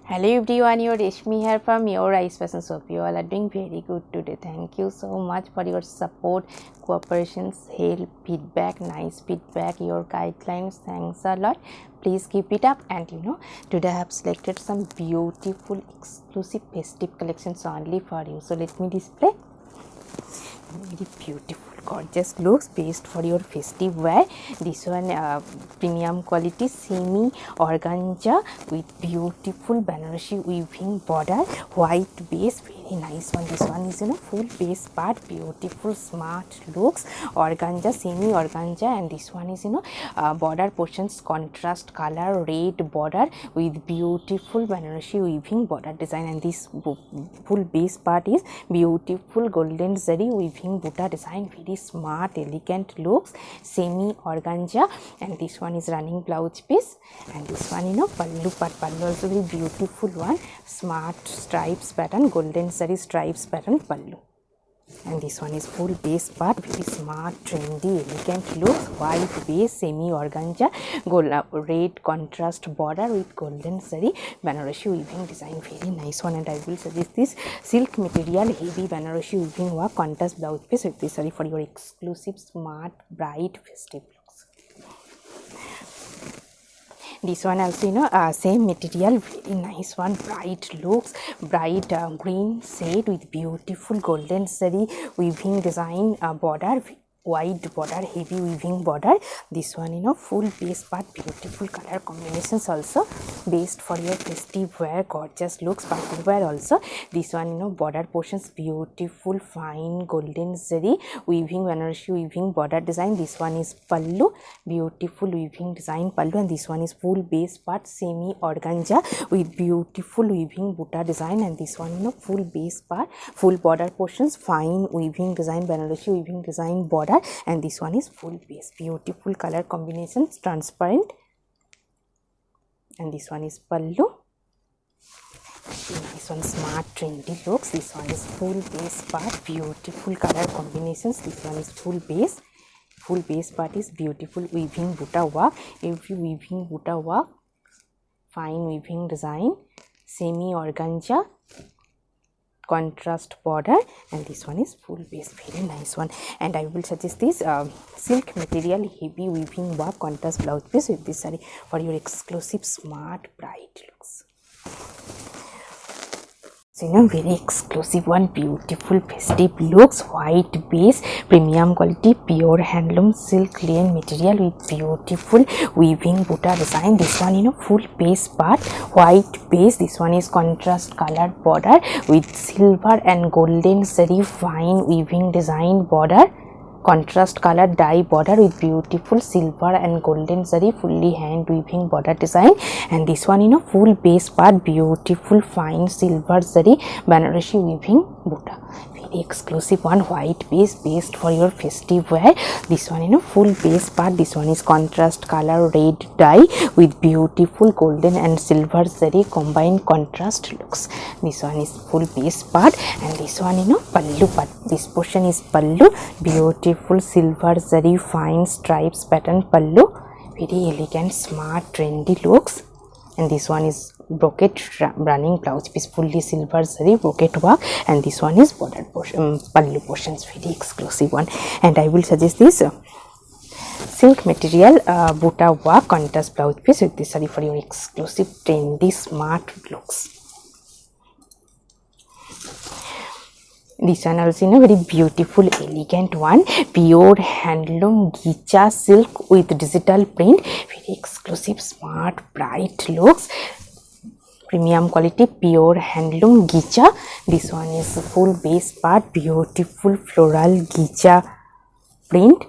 Hello everyone, your Reshmi here from Your Eyes Fashion Shop. You all are doing very good today. Thank you so much for your support, cooperation, help, feedback, nice feedback, your guidelines. Thanks a lot. Please keep it up. And today I have selected some beautiful exclusive festive collections only for you. So let me display. Very beautiful, gorgeous looks based for your festive wear. This one premium quality semi organza with beautiful Banarasi weaving border, white base, very nice one. This one is full base part, beautiful smart looks, organza, semi organza, and this one is border portions contrast color red border with beautiful Banarasi weaving border design, and this full base part is beautiful golden zari weaving buta design, very smart elegant looks, semi organza, and this one is running blouse piece, and this one pallu part, pallu also very beautiful one, smart stripes pattern, golden zari stripes pattern pallu. And this one is full base part, very smart, trendy, elegant looks, white base, semi organza, red contrast border with golden zari Banarasi weaving design, very nice one. And I will suggest this silk material heavy Banarasi weaving work contrast blouse piece with this saree for your exclusive smart bright festive looks. This one also same material, very nice one, bright looks, bright green shade with beautiful golden zari weaving design border, wide border, heavy weaving border. This one full base part, beautiful color combinations also based for your festive wear, gorgeous looks, party wear also. This one border portions, beautiful fine golden zari weaving Banarasi weaving border design. This one is pallu, beautiful weaving design pallu, and this one is full base part, semi organza with beautiful weaving buta design, and this one full base part, full border portions, fine weaving design Banarasi weaving design border, and this one is full base, beautiful color combinations, transparent, and this one is pallu. This one smart trendy looks. This one is full base part, beautiful color combinations. This one is full base part is beautiful weaving buta work, every weaving buta work, fine weaving design, semi organza contrast border, and this one is full base, very nice one. And I will suggest this silk material heavy weaving work contrast blouse piece with this saree for your exclusive smart bright looks. So very exclusive one, beautiful festive looks, white base, premium quality pure handloom silk linen material with beautiful weaving buta design. This one full base part, white base. This one is contrast colored border with silver and golden zari fine weaving design border, contrast color dye border with beautiful silver and golden zari fully hand weaving border design, and this one full base part, beautiful fine silver zari Banarasi weaving buta, very exclusive one, white base based for your festive wear. This one full base part, this one is contrast color red dye with beautiful golden and silver zari combined contrast looks. This one is full base part, and this one pallu part, this portion is pallu, beautiful silver zari fine stripes pattern pallu, very elegant smart trendy looks, and this one is brocade running blouse piece, fully silver zari brocade work, and this one is border portion, pallu portions, very exclusive one. And I will suggest this silk material buta work contrast blouse piece with this saree for your exclusive trendy smart looks. This one also very beautiful elegant one, pure handloom gicha silk with digital print, very exclusive smart bright looks, premium quality pure handloom gicha. This one is full base part, beautiful floral gicha print.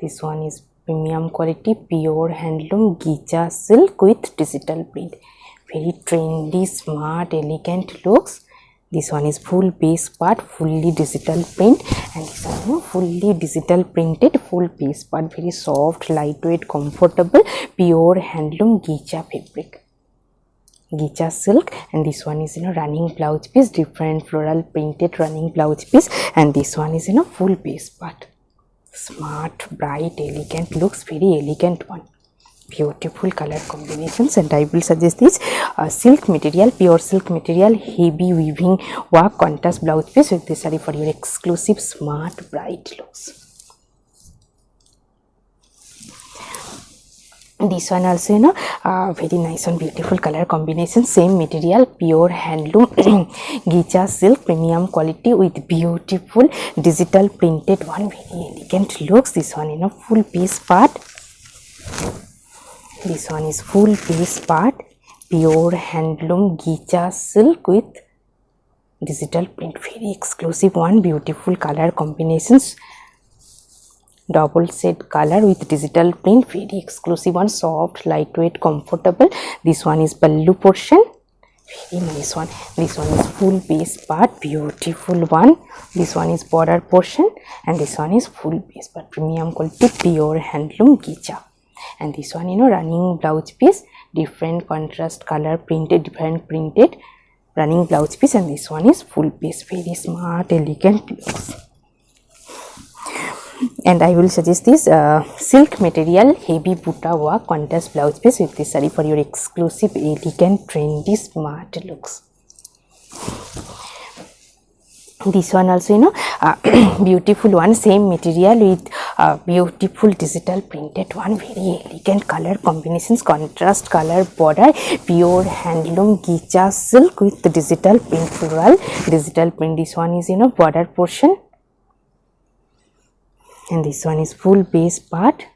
This one is premium quality pure handloom gicha silk with digital print, very trendy smart elegant looks. This one is full base part, fully digital print, and this one fully digital printed full base part, very soft, lightweight, comfortable, pure handloom gicha fabric, gicha silk. And this one is running blouse piece, different floral printed running blouse piece, and this one is full base part, smart bright elegant looks, very elegant one. Beautiful color combinations, and I will suggest this silk material, pure silk material, heavy weaving work contrast blouse piece with this saree for your exclusive smart bright looks. This one also, very nice and beautiful color combination, same material, pure handloom Gicha silk, premium quality with beautiful digital printed one, very elegant looks. This one, full piece part. This one is full piece part, pure handloom Gicha silk with digital print, very exclusive one, beautiful color combinations, double shade color with digital print, very exclusive one, soft, lightweight, comfortable. This one is pallu portion, very nice one. This one is full base part, beautiful one. This one is border portion, and this one is full base part, premium quality, pure handloom Gicha. And this one, running blouse piece, different contrast color printed, different printed running blouse piece, and this one is full piece, very smart, elegant looks. And I will suggest this silk material, heavy butta work contrast blouse piece with this saree for your exclusive, elegant, trendy, smart looks. This one also, beautiful one, same material with beautiful digital printed one, very elegant color combinations, contrast color border, pure handloom Gicha silk with the digital print, floral digital print. This one is, border portion, and this one is full base part,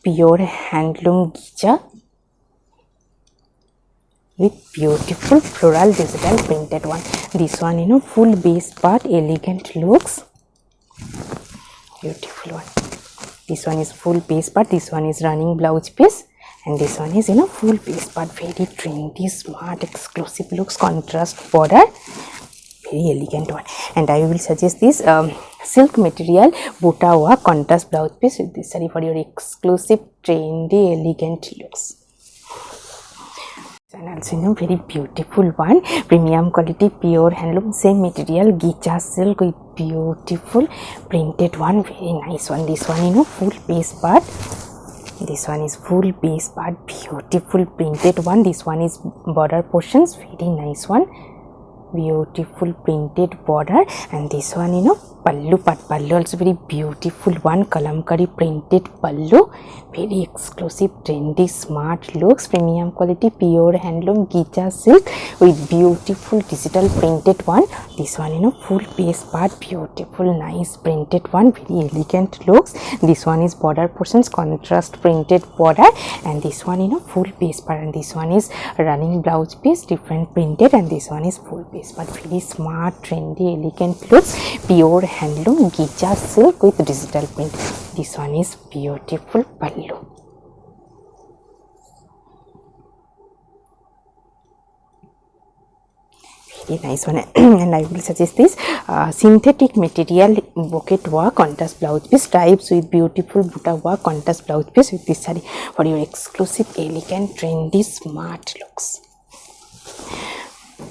pure handloom Gicha with beautiful floral digital printed one. This one, full base part, elegant looks, beautiful one. This one is full base part, this one is running blouse piece, and this one is, full base part, very trendy, smart, exclusive looks, contrast border, very elegant one. And I will suggest this silk material butta work contrast blouse piece with this saree for your exclusive, trendy, elegant looks. And also, very beautiful one, premium quality, pure handloom, same material Gicha silk with beautiful printed one, very nice one. This one, full base part, this one is full base part, beautiful printed one. This one is border portions, very nice one, beautiful printed border. And this one, pallu part, pallu also very beautiful one, kalamkari printed pallu, very exclusive, trendy, smart looks, premium quality, pure handloom Gicha silk with beautiful digital printed one. This one, full base part, beautiful, nice printed one, very elegant looks. This one is border portions, contrast printed border, and this one, full base part, and this one is running blouse piece, different printed, and this one is full base part, very smart, trendy, elegant looks, pure handloom Gicha silk with digital print. This one is beautiful pallu. Very nice one. And I will suggest this synthetic material bouquet work contrast blouse piece, stripes with beautiful butta work contrast blouse piece with this saree for your exclusive, elegant, trendy, smart looks.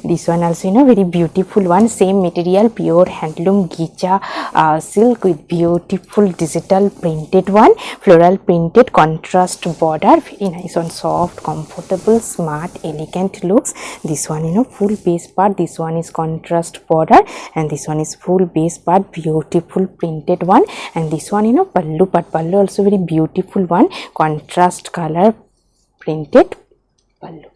This one also, very beautiful one, same material, pure handloom Gicha silk with beautiful digital printed one, floral printed contrast border, very nice one, soft, comfortable, smart, elegant looks. This one, full base part, this one is contrast border, and this one is full base part, beautiful printed one. And this one, pallu part, pallu also very beautiful one, contrast color printed pallu.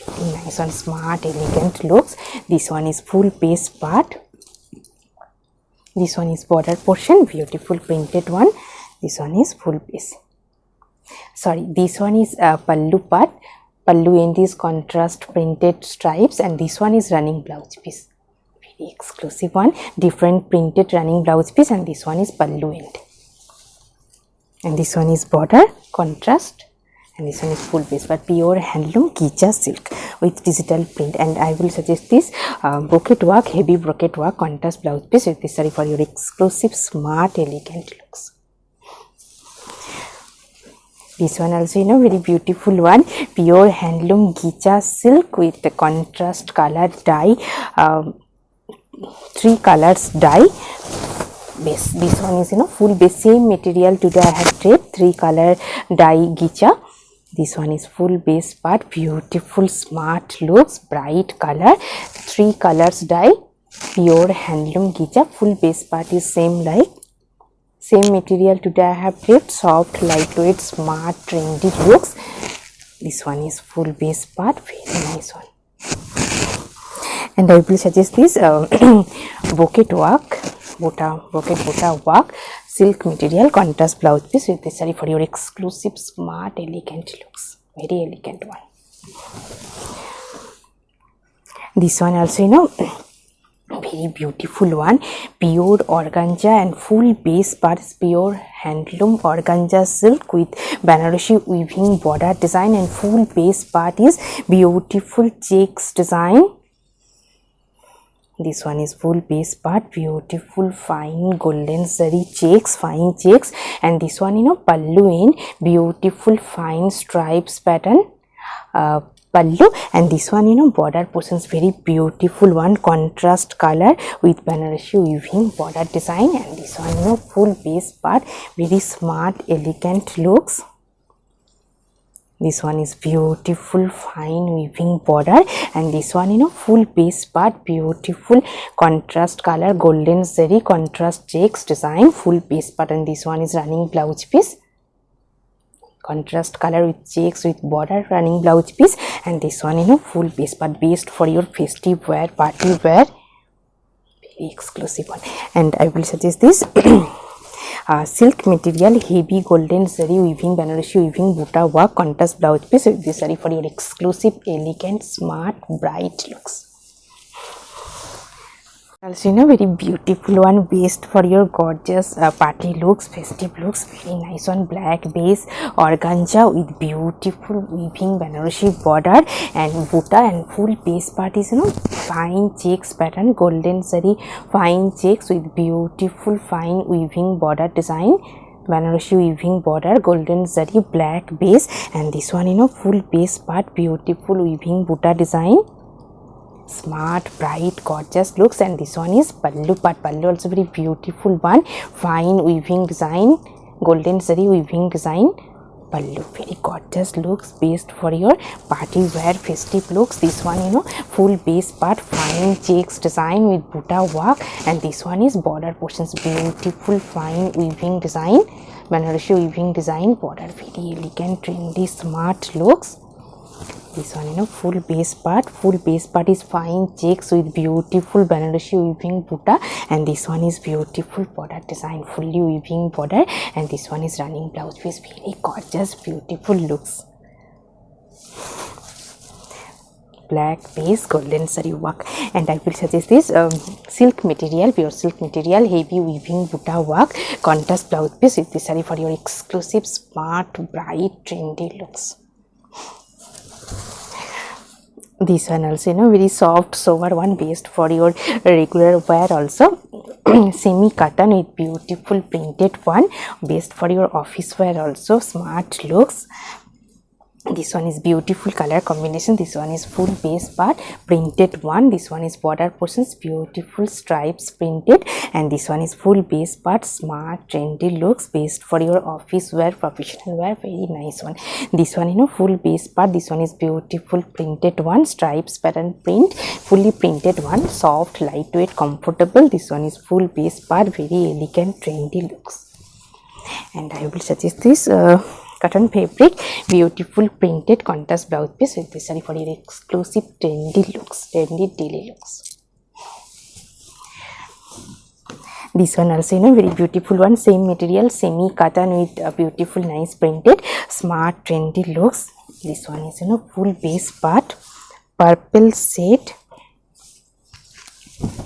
Nice one, smart, elegant looks. This one is full base part, this one is border portion, beautiful printed one. This one is full base, sorry, this one is pallu part, pallu end is contrast printed stripes, and this one is running blouse piece, very exclusive one, different printed running blouse piece, and this one is pallu end, and this one is border contrast, and this one is full base but pure handloom Gicha silk with digital print. And I will suggest this brocade work, heavy brocade work contrast blouse piece with this saree for your exclusive, smart, elegant looks. This one also, very beautiful one, pure handloom Gicha silk with the contrast color dye, 3 colors dye base. This one is, full base, same material. Today I have draped 3 color dye Gicha. This one is full base part, beautiful smart looks, bright color, 3 colors dye, pure handloom gija. Full base part is same material today I have kept, soft, lightweight, smart, trendy looks. This one is full base part, very nice one. And I will suggest this brocade work, brocade work, silk material, contrast blouse piece with this saree for your exclusive, smart, elegant looks. Very elegant one. This one also, very beautiful one, pure organza and full base part is pure handloom organza silk with Banarasi weaving border design, and full base part is beautiful checks design. This one is full base part, beautiful fine golden zari checks, fine checks, and this one pallu in beautiful fine stripes pattern pallu, and this one border portions very beautiful one, contrast color with Banarasi weaving border design, and this one full base part, very smart elegant looks. This one is beautiful fine weaving border, and this one full base part, beautiful contrast color golden zari contrast checks design, full base part, and this one is running blouse piece, contrast color with checks with border running blouse piece, and this one full base part, best for your festive wear, party wear, very exclusive one. And I will suggest this silk material, heavy golden zari weaving Banarasi weaving buta work, contrast blouse piece with this saree for your exclusive, elegant, smart, bright looks. Also very beautiful one, best for your gorgeous party looks, festive looks, very nice one, black base organza with beautiful weaving Banarasi border and buta, and full base part is fine checks pattern golden zari fine checks with beautiful fine weaving border design, Banarasi weaving border golden zari black base, and this one full base part, beautiful weaving buta design, smart, bright, gorgeous looks, and this one is pallu part, pallu also very beautiful one, fine weaving design, golden zari weaving design pallu, very gorgeous looks, best for your party wear, festive looks. This one full base part, fine checks design with buta work, and this one is border portions, beautiful fine weaving design, Banarasi weaving design border, very elegant, trendy, smart looks. This one full base part is fine checks with beautiful Banarasi weaving buta, and this one is beautiful border design, fully weaving border, and this one is running blouse piece, very gorgeous, beautiful looks. Black base golden zari work, and I will suggest this silk material, pure silk material, heavy weaving buta work, contrast blouse piece with this saree for your exclusive, smart, bright, trendy looks. This one also very soft sober one, best for your regular wear also, semi cotton with beautiful printed one, best for your office wear also, smart looks. This one is beautiful color combination, this one is full base part, printed one, this one is border portions, beautiful stripes printed, and this one is full base part, smart, trendy looks, best for your office wear, professional wear, very nice one. This one full base part, this one is beautiful printed one, stripes pattern print, fully printed one, soft, lightweight, comfortable. This one is full base part, very elegant, trendy looks. And I will suggest this cotton fabric, beautiful printed contrast blouse piece with this saree for your exclusive, trendy looks, trendy daily looks. This one also very beautiful one, same material, semi cotton with beautiful nice printed, smart, trendy looks. This one is full base part, purple shade.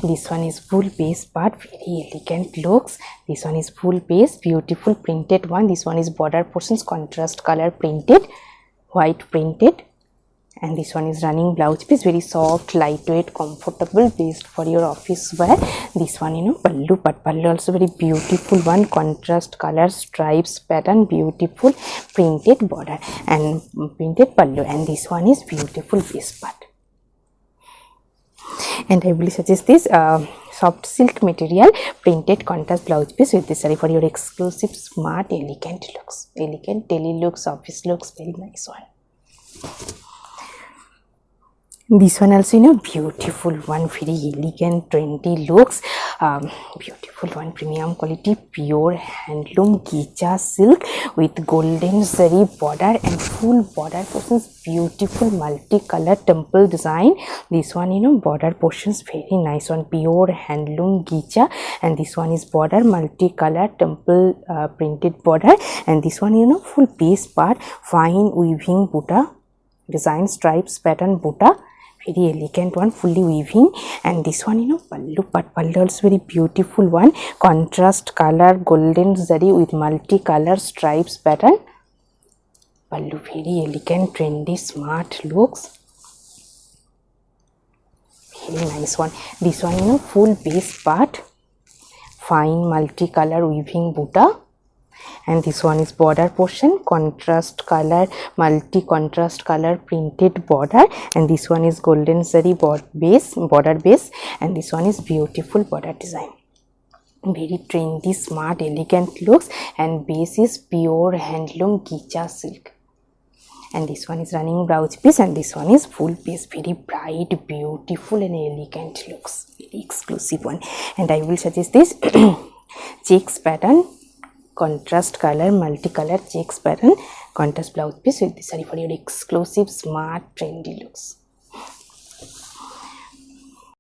This one is full base part, very elegant looks. This one is full base, beautiful printed one. This one is border portions, contrast color printed, white printed, and this one is running blouse piece, very soft, lightweight, comfortable, best for your office wear. This one pallu, but pallu also very beautiful one, contrast color stripes pattern, beautiful printed border and printed pallu, and this one is beautiful base part. And I will suggest this soft silk material printed contrast blouse piece with this saree for your exclusive smart elegant looks. Elegant daily looks, office looks, very nice one. This one also, beautiful one, very elegant, trendy looks. Beautiful one, premium quality, pure handloom gicha silk with golden zari border and full border portions. Beautiful multi-color temple design. This one, border portions very nice one, pure handloom gicha, and this one is border multi-color temple printed border, and this one, full base part, fine weaving butta design, stripes pattern butta. Very elegant one, fully weaving. And this one, pallu, but pallu also very beautiful one, contrast color golden zari with multi-color stripes pattern. Pallu very elegant, trendy, smart looks. Very nice one. This one, full base part, fine multi-color weaving butta. And this one is border portion, contrast color, multi contrast color printed border, and this one is golden zari border base, and this one is beautiful border design. Very trendy, smart, elegant looks, and base is pure handloom gicha silk. And this one is running blouse piece, and this one is full piece, very bright, beautiful and elegant looks, very exclusive one. And I will suggest this checks pattern, contrast color, multicolor checks pattern, contrast blouse piece with this saree for your exclusive, smart, trendy looks.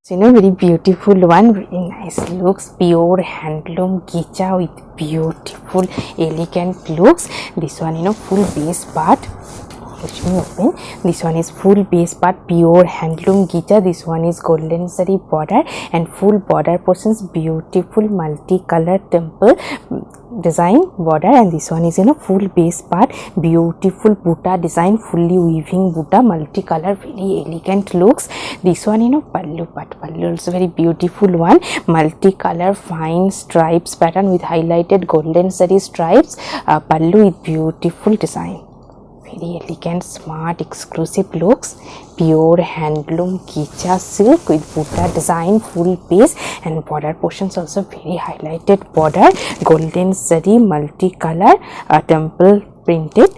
So, very beautiful one, very nice looks, pure handloom gicha with beautiful, elegant looks. This one, full base part. Let me open. This one is full base part, pure handloom gicha. This one is golden zari border and full border portions, beautiful multi-color temple design border, and this one is full base part, beautiful butta design, fully weaving butta, multi-color, very elegant looks. This one, pallu, but pallu also very beautiful one, multi-color fine stripes pattern with highlighted golden zari stripes, pallu with beautiful design. Very elegant, smart, exclusive looks, pure handloom gicha silk with butta design, full base, and border portions also very highlighted border, golden zari multi-color temple printed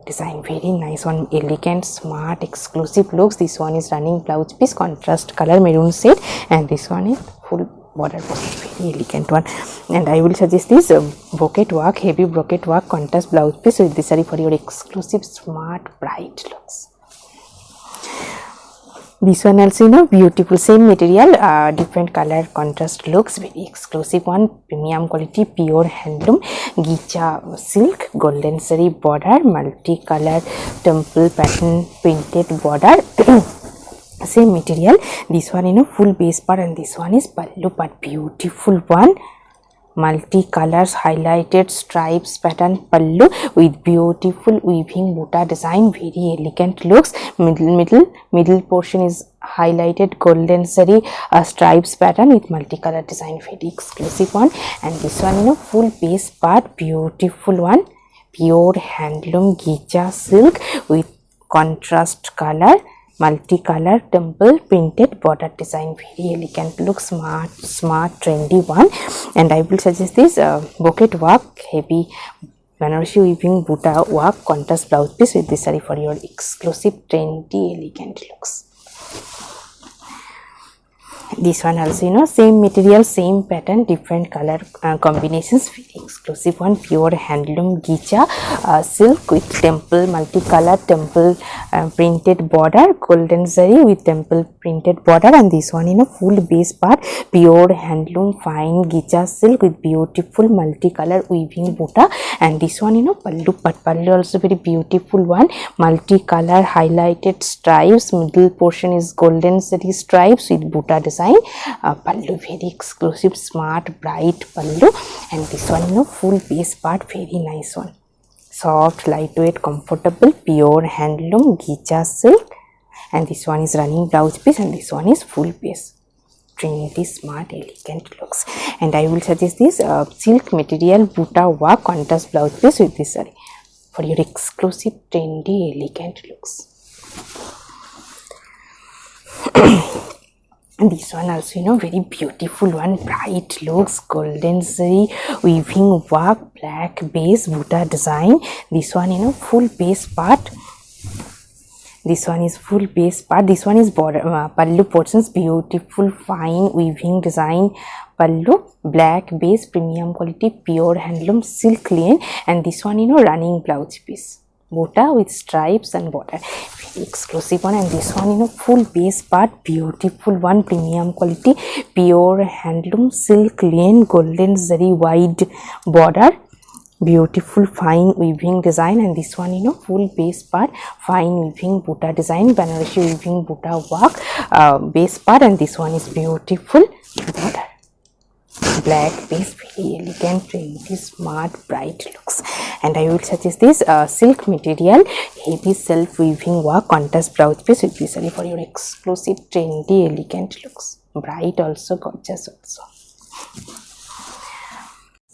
design. Very nice one, elegant, smart, exclusive looks. This one is running blouse piece, contrast color maroon shade, and this one is full border portion, very elegant one. And I will suggest this brocade work, heavy brocade work contrast blouse piece with this saree for your exclusive, smart, bright looks. This one also, beautiful, same material, different color contrast looks, very exclusive one, premium quality, pure handloom gicha silk, golden zari border, multi-color temple pattern printed border. Same material. This one, full base part, and this one is pallu part, beautiful one, multi colors highlighted stripes pattern pallu with beautiful weaving butta design, very elegant looks. Middle portion is highlighted golden zari stripes pattern with multicolor design, very exclusive one. And this one, full base part, beautiful one, pure handloom gicha silk with contrast color, multicolor temple printed border design, very elegant look, smart, trendy one. And I will suggest this brocade work, heavy Banarasi weaving butta work contrast blouse piece with this saree for your exclusive, trendy, elegant looks. This one also, same material, same pattern, different color combinations, very exclusive one, pure handloom gicha silk with temple, multicolor temple printed border, golden zari with temple printed border. And this one, full base part, pure handloom fine gicha silk with beautiful multicolor weaving butta. And this one, pallu also very beautiful one, multicolor highlighted stripes, middle portion is golden zari stripes with butta design. Pallu very exclusive, smart, bright pallu. And this one, full base part, very nice one, soft, lightweight, comfortable, pure handloom gicha silk. And this one is running blouse piece, and this one is full base, trendy, smart, elegant looks. And I will suggest this silk material butta work contrast blouse piece with this saree for your exclusive, trendy, elegant looks. And this one also, very beautiful one, bright looks, golden zari weaving work, black base Buddha design. This one, full base part. This one is full base part. This one is border pallu portions, beautiful fine weaving design pallu, black base, premium quality, pure handloom silk linen. And this one, running blouse piece, bota with stripes and border, very exclusive one. And this one, full base part, beautiful one, premium quality, pure handloom silk linen, golden zari wide border, beautiful fine weaving design. And this one, full base part, fine weaving Buddha design, Banarasi weaving Buddha work, base part. And this one is beautiful border, black base, very elegant, trendy, smart, bright looks. And I will suggest this silk material, heavy self weaving work, contrast blouse piece with this for your exclusive, trendy, elegant looks, bright also, gorgeous also.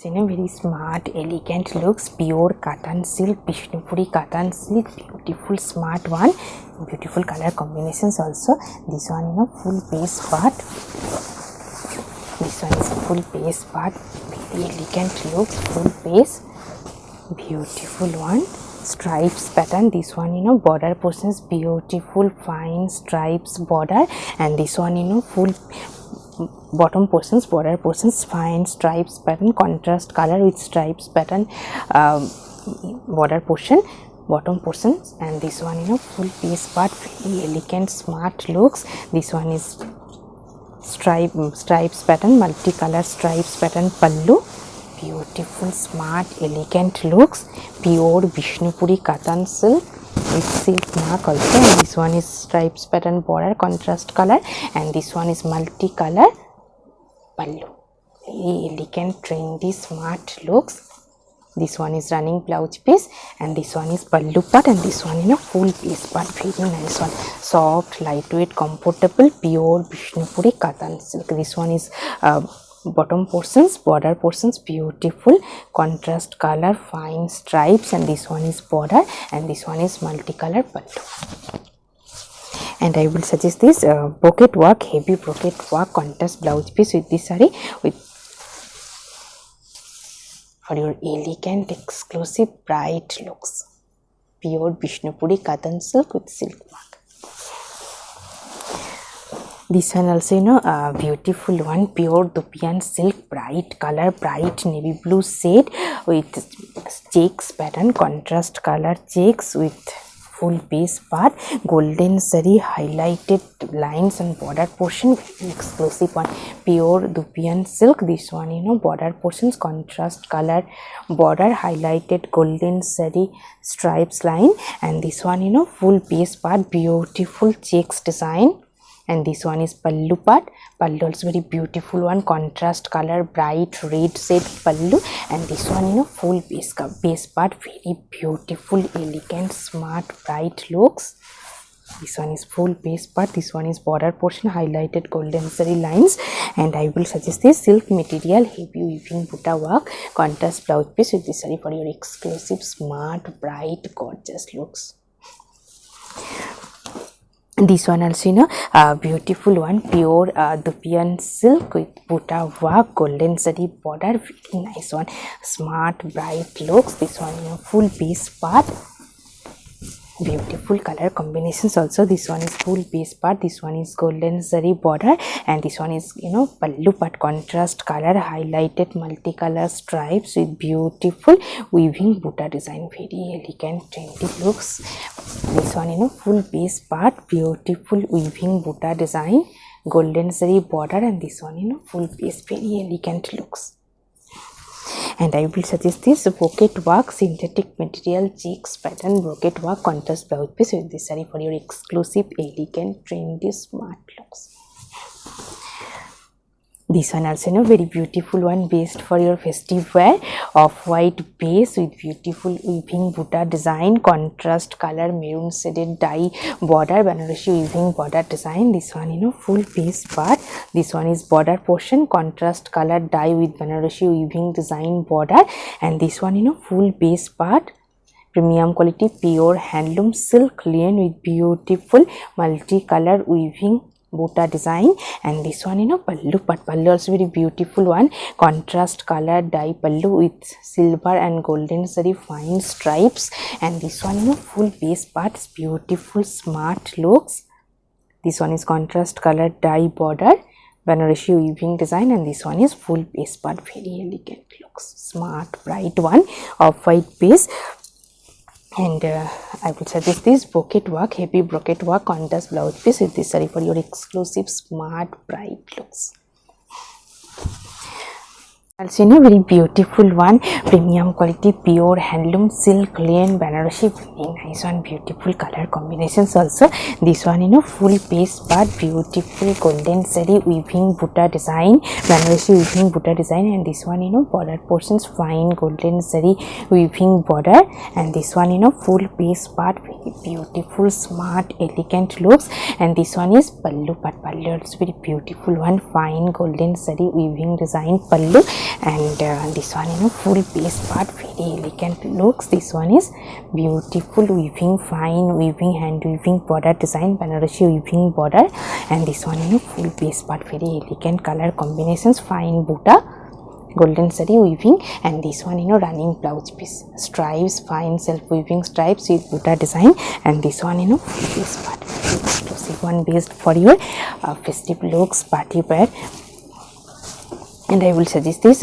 Very smart, elegant looks, pure cotton silk, Vishnupuri cotton silk, beautiful smart one, beautiful color combinations also. This one, full base part. This one is full base part, very elegant looks, full base, beautiful one, stripes pattern. This one, border portions, beautiful fine stripes border. And this one, full bottom portions, border portions, fine stripes pattern, contrast color with stripes pattern, border portion, bottom portions. And this one, full base part, very elegant, smart looks. This one is stripes pattern, multicolor stripes pattern pallu, beautiful smart elegant looks, pure Vishnupuri cotton silk with silk mark also. And this one is stripes pattern border, contrast color. And this one is multicolor pallu, very elegant, trendy, smart looks. This one is running blouse piece. And this one is pallu part. And this one, full base part, very nice one, soft, lightweight, comfortable, pure Vishnupuri cotton silk. This one is bottom portions, border portions, beautiful contrast color, fine stripes. And this one is border. And this one is multicolor pallu. And I will suggest this brocade work, heavy brocade work, contrast blouse piece with this saree, with for your elegant, exclusive, bright looks, pure Vishnupuri cotton silk with silk mark. This one also, beautiful one, pure Dupian silk, bright color, bright navy blue shade with checks pattern, contrast color checks with full base part, golden zari highlighted lines and border portion, very exclusive one, pure Dupian silk. This one, border portions, contrast color border, highlighted golden zari stripes line. And this one, full base part, beautiful checks design. And this one is pallu part, pallu also very beautiful one, contrast color, bright red shade pallu. And this one, full base part, very beautiful, elegant, smart, bright looks. This one is full base part. This one is border portion, highlighted golden zari lines. And I will suggest this silk material, heavy weaving Buddha work, contrast blouse piece with this saree for your exclusive, smart, bright, gorgeous looks. This one also, beautiful one, pure Dupian silk with Buddha work, golden zari border, very nice one, smart, bright looks. This one, full base part, beautiful color combinations also. This one is full base part. This one is golden zari border. And this one is, pallu part, contrast color, highlighted multicolor stripes with beautiful weaving Buddha design, very elegant, trendy looks. This one, full base part, beautiful weaving Buddha design, golden zari border. And this one, full base, very elegant looks. And I will suggest this brocade work, synthetic material checks pattern, brocade work, contrast blouse piece with this saree for your exclusive, elegant, trendy, smart looks. This one also, very beautiful one, based for your festive wear, off-white base with beautiful weaving Buddha design, contrast color, maroon shaded dye border, Banarasi weaving border design. This one, full base part. This one is border portion, contrast color dye with Banarasi weaving design border. And this one, full base part, premium quality, pure handloom silk linen with beautiful multicolor weaving buta design, and this one pallu part. Pallu also very beautiful one, contrast color dye pallu with silver and golden zari fine stripes, and this one full base part, beautiful smart looks. This one is contrast color dye border, Banarasi weaving design, and this one is full base part, very elegant looks, smart bright one of white base. And I will suggest this brocade work, heavy brocade work contrast blouse piece with this saree for your exclusive smart bright looks. Also very beautiful one, premium quality pure handloom silk linen Banarasi, very nice one, beautiful color combinations also. This one full base part, beautiful golden zari weaving buta design, Banarasi weaving buta design, and this one border portions fine golden zari weaving border, and this one full base part, very beautiful smart elegant looks. And this one is pallu part. Pallu also very beautiful one, fine golden zari weaving design pallu, and this one full base part, very elegant looks. This one is beautiful weaving, fine weaving, hand weaving border design, Banarasi weaving border, and this one full base part, very elegant color combinations, fine buta golden zari weaving, and this one running blouse piece, stripes, fine self weaving stripes with buta design, and this one full base part, exclusive one based for your festive looks, party wear. And I will suggest this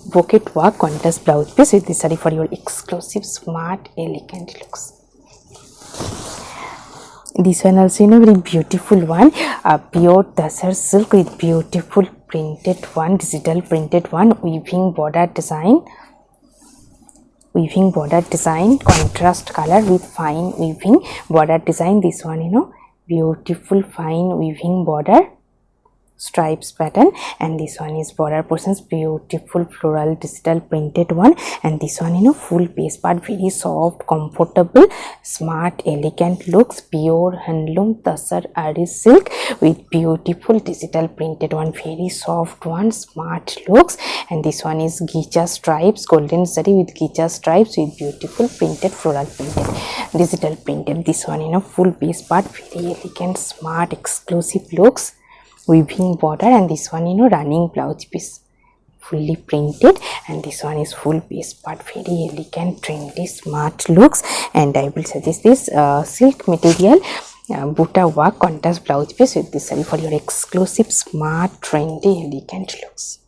brocade work contrast blouse piece with this saree for your exclusive smart elegant looks. This one also very beautiful one, pure tasar silk with beautiful printed one, digital printed one, weaving border design, contrast color with fine weaving border design. This one beautiful fine weaving border stripes pattern, and this one is border portions, beautiful floral digital printed one, and this one full base part, very soft comfortable smart elegant looks, pure handloom tasar ari silk with beautiful digital printed one, very soft one, smart looks. And this one is gicha stripes, golden zari with gicha stripes with beautiful printed floral printed digital printed. This one full base part, very elegant smart exclusive looks, weaving border, and this one running blouse piece, fully printed, and this one is full base part, very elegant trendy smart looks. And I will suggest this silk material buta work contrast blouse piece with this saree for your exclusive smart trendy elegant looks.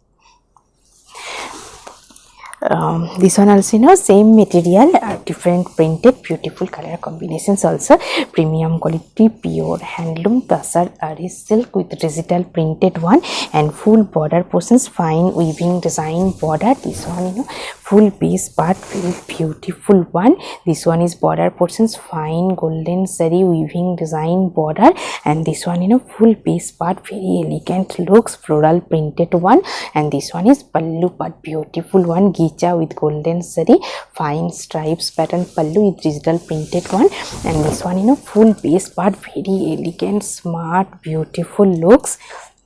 This one also same material, different printed, beautiful color combinations also, premium quality pure handloom tasar ari silk with digital printed one, and full border portions, fine weaving design border. This one full base part, very beautiful one. This one is border portions, fine golden zari weaving design border, and this one full base part, very elegant looks, floral printed one, and this one is pallu part, beautiful one, gicha with golden zari fine stripes pattern pallu with digital printed one, and this one full base part, very elegant smart beautiful looks.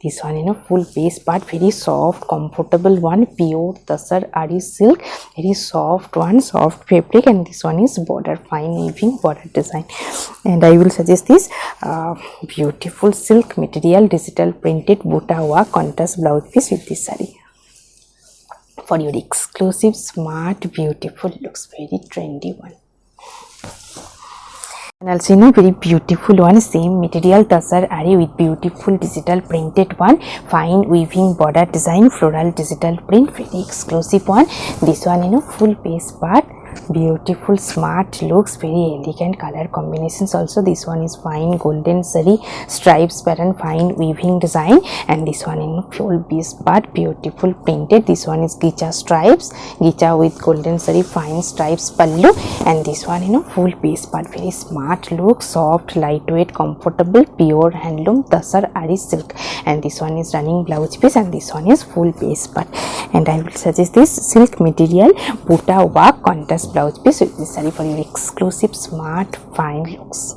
This one full base part, very soft comfortable one, pure tasar ari silk, very soft one, soft fabric, and this one is border fine weaving border design. And I will suggest this beautiful silk material digital printed buta work contrast blouse piece with this saree for your exclusive smart beautiful looks, very trendy one. And also very beautiful one, same material tasar ari with beautiful digital printed one, fine weaving border design, floral digital print, very exclusive one. This one full base part, beautiful smart looks, very elegant color combinations also. This one is fine golden zari stripes pattern, fine weaving design, and this one in full base part, beautiful printed. This one is gicha stripes, gicha with golden zari fine stripes pallu, and this one full base part, very smart look, soft lightweight comfortable pure handloom tasar ari silk, and this one is running blouse piece, and this one is full base part. And I will suggest this silk material buta work contrast blouse piece with this saree for your exclusive smart fine looks.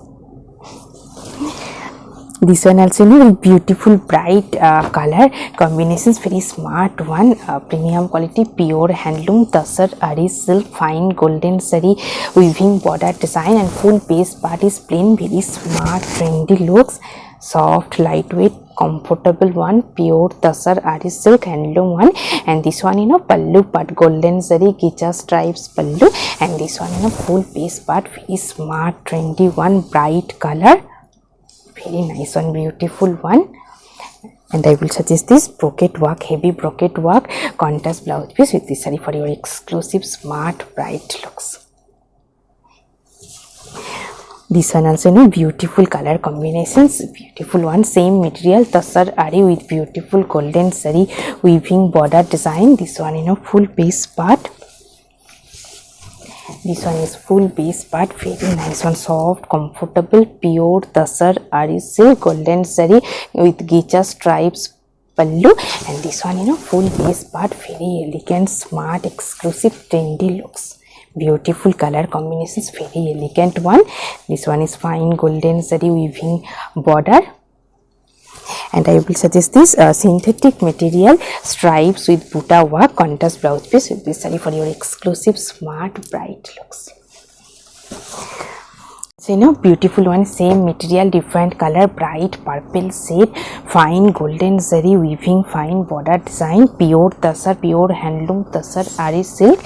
This one also very beautiful bright color combinations, very smart one, premium quality pure handloom tasar ari silk fine golden zari weaving border design, and full base part is plain, very smart trendy looks, soft, lightweight, comfortable one, pure tasar ari silk handloom one. And this one pallu part, golden zari gicha stripes pallu. And this one full piece part, very smart, trendy one, bright color, very nice one, beautiful one. And I will suggest this brocade work, heavy brocade work, contrast blouse piece with this saree for your exclusive, smart, bright looks. This one also beautiful color combinations, beautiful one, same material, tasar ari with beautiful golden saree weaving border design. This one full base part. This one is full base part, very nice one, soft, comfortable, pure tasar ari silk golden saree with gicha stripes pallu. And this one full base part, very elegant, smart, exclusive, trendy looks. Beautiful color combinations, very elegant one. This one is fine golden saree weaving border. And I will suggest this synthetic material stripes with buta work, contrast blouse piece with this saree for your exclusive, smart, bright looks. So beautiful one, same material, different color, bright purple shade, fine golden zari weaving, fine border design, pure tasar, pure handloom tasar ari silk,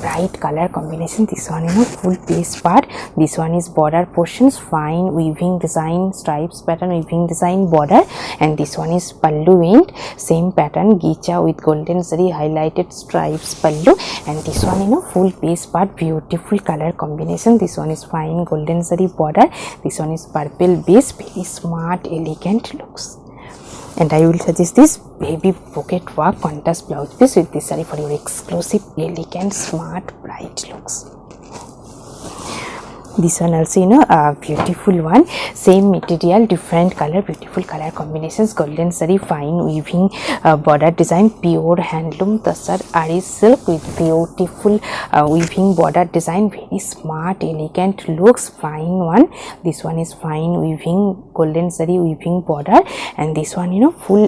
bright color combination. This one full base part. This one is border portions, fine weaving design, stripes pattern weaving design border. And this one is pallu end, same pattern, gicha with golden zari highlighted stripes pallu. And this one full base part, beautiful color combination. This one is fine golden zari border. This one is purple base, very smart, elegant looks. And I will suggest this baby pocket work contrast blouse piece with this saree for your exclusive, elegant, smart, bright looks. This one also beautiful one, same material, different color, beautiful color combinations, golden saree, fine weaving border design, pure handloom tasar ari silk with beautiful weaving border design, very smart, elegant looks, fine one. This one is fine weaving golden saree weaving border. And this one full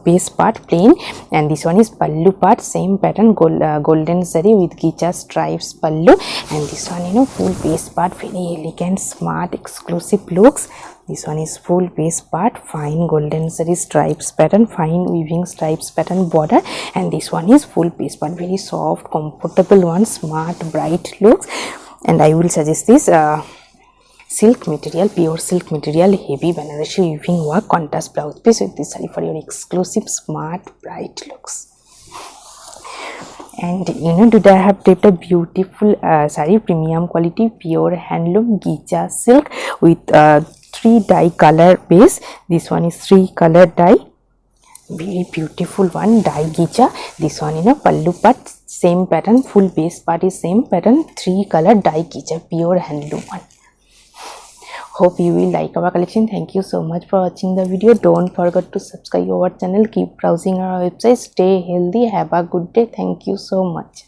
base part plain. And this one is pallu part, same pattern, golden saree with gicha stripes pallu. And this one full base part, very elegant, smart, exclusive looks. This one is full base part, fine golden saree stripes pattern, fine weaving stripes pattern border. And this one is full base part, very soft, comfortable one, smart, bright looks. And I will suggest this silk material, pure silk material, heavy Banarasi weaving work, contrast blouse piece with this saree for your exclusive, smart, bright looks. And today I have taped a beautiful saree, premium quality, pure handloom gicha silk with 3 dye color base. This one is 3 color dye, very beautiful one, dye gicha. This one pallu part, same pattern, full base part is same pattern, 3 color dye gicha, pure handloom one. Hope you will like our collection. Thank you so much for watching the video. Don't forget to subscribe our channel. Keep browsing our website. Stay healthy. Have a good day. Thank you so much.